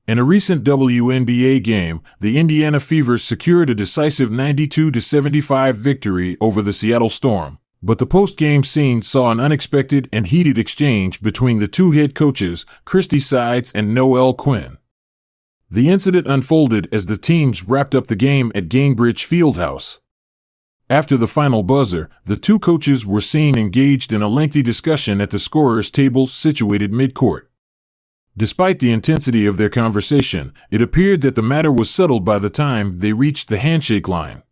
In a recent WNBA game, the Indiana Fever secured a decisive 92-75 victory over the Seattle Storm. But the post-game scene saw an unexpected and heated exchange between the two head coaches, Christie Sides and Noelle Quinn. The incident unfolded as the teams wrapped up the game at Gainbridge Fieldhouse. After the final buzzer, the two coaches were seen engaged in a lengthy discussion at the scorer's table situated midcourt. Despite the intensity of their conversation, it appeared that the matter was settled by the time they reached the handshake line.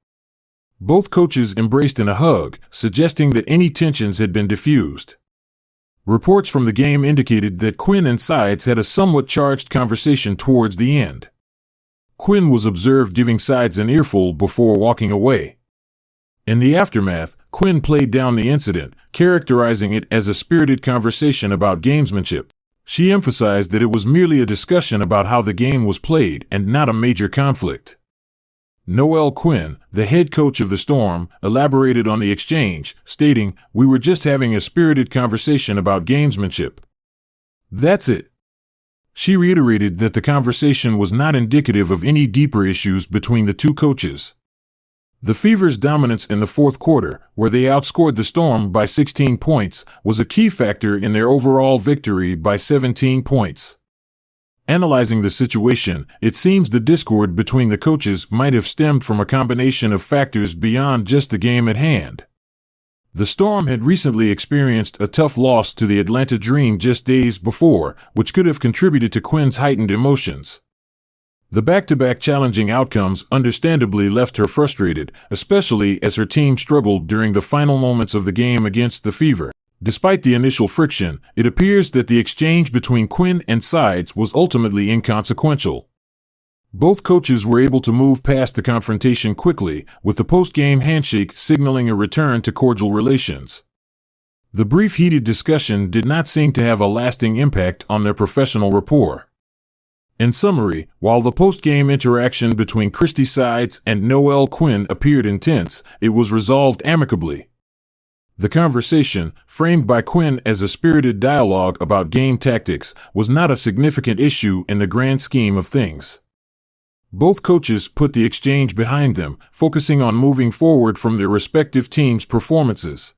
Both coaches embraced in a hug, suggesting that any tensions had been diffused. Reports from the game indicated that Quinn and Sides had a somewhat charged conversation towards the end. Quinn was observed giving Sides an earful before walking away. In the aftermath, Quinn played down the incident, characterizing it as a spirited conversation about gamesmanship. She emphasized that it was merely a discussion about how the game was played and not a major conflict. Noelle Quinn, the head coach of the Storm, elaborated on the exchange, stating, "We were just having a spirited conversation about gamesmanship. That's it." She reiterated that the conversation was not indicative of any deeper issues between the two coaches. The Fever's dominance in the fourth quarter, where they outscored the Storm by 16 points, was a key factor in their overall victory by 17 points. Analyzing the situation, it seems the discord between the coaches might have stemmed from a combination of factors beyond just the game at hand. The Storm had recently experienced a tough loss to the Atlanta Dream just days before, which could have contributed to Quinn's heightened emotions. The back-to-back challenging outcomes understandably left her frustrated, especially as her team struggled during the final moments of the game against the Fever. Despite the initial friction, it appears that the exchange between Quinn and Sides was ultimately inconsequential. Both coaches were able to move past the confrontation quickly, with the post-game handshake signaling a return to cordial relations. The brief heated discussion did not seem to have a lasting impact on their professional rapport. In summary, while the post-game interaction between Christie Sides and Noelle Quinn appeared intense, it was resolved amicably. The conversation, framed by Quinn as a spirited dialogue about game tactics, was not a significant issue in the grand scheme of things. Both coaches put the exchange behind them, focusing on moving forward from their respective teams' performances.